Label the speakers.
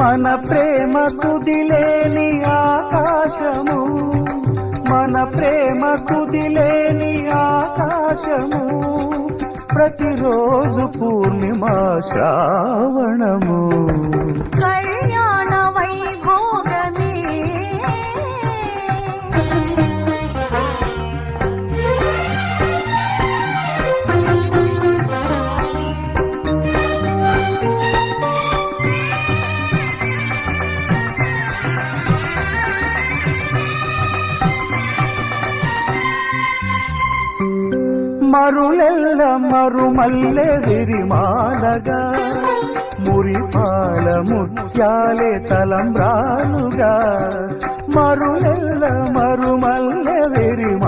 Speaker 1: మన ప్రేమ కుదిలేని ఆకాశము, మన ప్రేమ కుదిలేని ఆకాశము, ప్రతిరోజు పూర్ణిమ శ్రావణము.
Speaker 2: కళ్యాణ వైభోగమే
Speaker 1: మరులెల్ల మరుమల్లె విరిమాలగా, మురిపాల ముత్యాలే తలంబ్రాలుగా, మరులెల్ల మరుమల్లె విరిమా